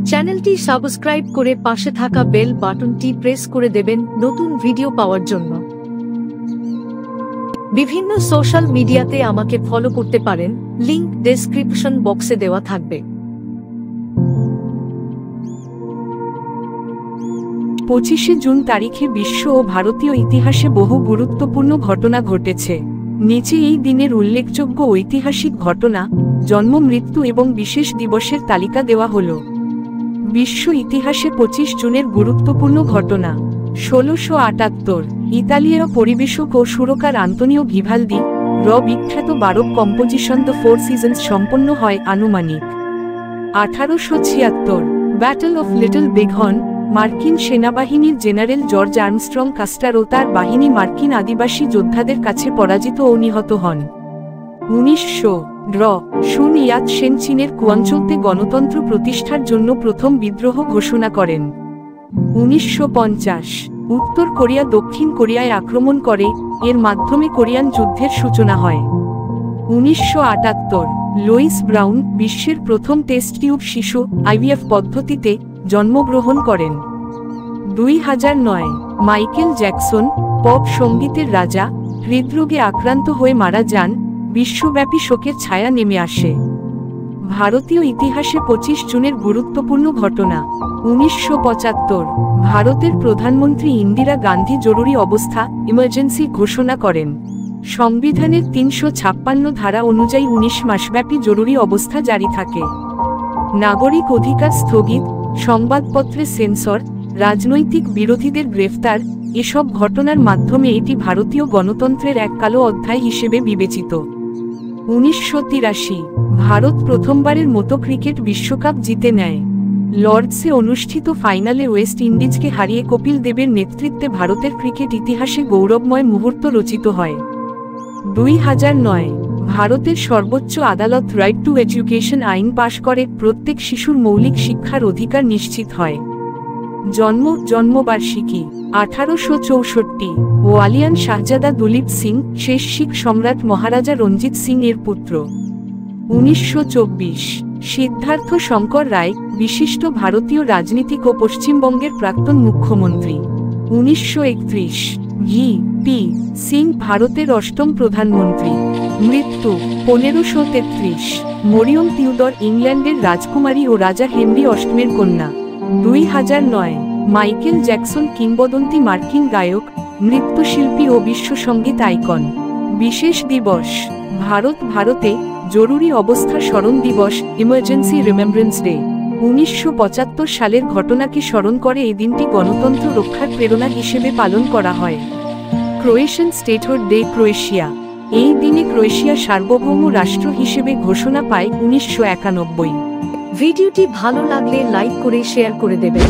চ্যানেলটি সাবস্ক্রাইব করে পাশে থাকা বেল বাটনটি প্রেস করে দেবেন নতুন ভিডিও পাওয়ার জন্য। বিভিন্ন সোশ্যাল মিডিয়াতে আমাকে ফলো করতে পারেন, লিংক ডেসক্রিপশন বক্সে দেওয়া থাকবে। 25শে জুন তারিখে বিশ্ব ও ভারতীয় ইতিহাসে বহু গুরুত্বপূর্ণ ঘটনা ঘটেছে। নিচে এই দিনের উল্লেখযোগ্য ঐতিহাসিক ঘটনা, জন্ম, মৃত্যু এবং বিশেষ দিবসের তালিকা দেওয়া হলো। বিশ্ব ইতিহাসে 25 জুনের গুরুত্বপূর্ণ ঘটনা। 1678 ইতালীয় পরিবেশক ও সুরকার আন্তোনিও ভিভালদি বিখ্যাত baroque composition the four seasons সম্পন্ন হয় আনুমানিক। 1876 ব্যাটল অফ লিটল বিঘর্ন, মার্কিন সেনাবাহিনীর জেনারেল জর্জ আর্মস্ট্রং কাস্টার ও তার বাহিনী মার্কিন আদিবাসী যোদ্ধাদের কাছে পরাজিত ও নিহত হন। 1900 সুন ইয়াত সেন চীনের কুয়াংচৌতে গণতন্ত্র প্রতিষ্ঠার জন্য প্রথম বিদ্রোহ ঘোষণা করেন। 1950 উত্তর কোরিয়া দক্ষিণ কোরিয়ায় আক্রমণ করে, এর মাধ্যমে কোরিয়ান যুদ্ধের সূচনা হয়। 1978 লুইস ব্রাউন বিশ্বের প্রথম টেস্ট টিউব শিশু আইভিএফ পদ্ধতিতে জন্মগ্রহণ করেন। 2009 মাইকেল জ্যাকসন পপ সঙ্গীতের রাজা হৃদরোগে আক্রান্ত হয়ে মারা যান, বিশ্বব্যাপী শোকের ছায়া নেমে আসে। ভারতীয় ইতিহাসে 25 জুনের গুরুত্বপূর্ণ ঘটনা। 1975 ভারতের প্রধানমন্ত্রী ইন্দিরা গান্ধী জরুরি অবস্থা ইমার্জেন্সি ঘোষণা করেন। সংবিধানের 356 ধারা অনুযায়ী 19 মাসব্যাপী জরুরি অবস্থা জারি থাকে। নাগরিক অধিকার স্থগিত, সংবাদপত্রে সেন্সর, রাজনৈতিক বিরোধীদের গ্রেফতার, এসব ঘটনার মাধ্যমে এটি ভারতীয় গণতন্ত্রের এক কালো অধ্যায় হিসেবে বিবেচিত। 1983 ভারত প্রথমবারের মতো ক্রিকেট বিশ্বকাপ জিতে নেয়। লর্ডসে অনুষ্ঠিত ফাইনালে ওয়েস্ট ইন্ডিজকে হারিয়ে কপিল দেবের নেতৃত্বে ভারতের ক্রিকেট ইতিহাসে গৌরবময় মুহূর্ত রচিত হয়। 2009 ভারতের সর্বোচ্চ আদালত রাইট টু এডুকেশন আইন পাশ করে, প্রত্যেক শিশুর মৌলিক শিক্ষার অধিকার নিশ্চিত হয়। জন্মবার্ষিকী 1864 ওয়ালিয়ান শাহজাদা দুলীপ সিং শেষ শিখ সম্রাট মহারাজা রঞ্জিত সিং এর পুত্র। 1924 সিদ্ধার্থ শঙ্কর রায় বিশিষ্ট ভারতীয় রাজনীতিক ও পশ্চিমবঙ্গের প্রাক্তন মুখ্যমন্ত্রী। 1931 ভি.পি. সিং ভারতের অষ্টম প্রধানমন্ত্রী। মৃত্যু 1533 মরিয়ম টিউডর ইংল্যান্ডের রাজকুমারী ও রাজা হেনরি অষ্টমের কন্যা। 2009 মাইকেল জ্যাকসন কিংবদন্তি মার্কিন গায়ক, নৃত্যশিল্পী ও বিশ্বসঙ্গীত আইকন। বিশেষ দিবস ভারতে জরুরি অবস্থা স্মরণ দিবস ইমার্জেন্সি রিমেম্ব্রেন্স ডে। 1975 সালের ঘটনাকে স্মরণ করে এই দিনটি গণতন্ত্র রক্ষার প্রেরণা হিসেবে পালন করা হয়। ক্রোয়েশিয়ান স্টেটহুড ডে ক্রোয়েশিয়া, এই দিনে ক্রোয়েশিয়া সার্বভৌম রাষ্ট্র হিসেবে ঘোষণা পায় 1991। ভিডিওটি ভালো লাগলে লাইক করে শেয়ার করে দেবেন।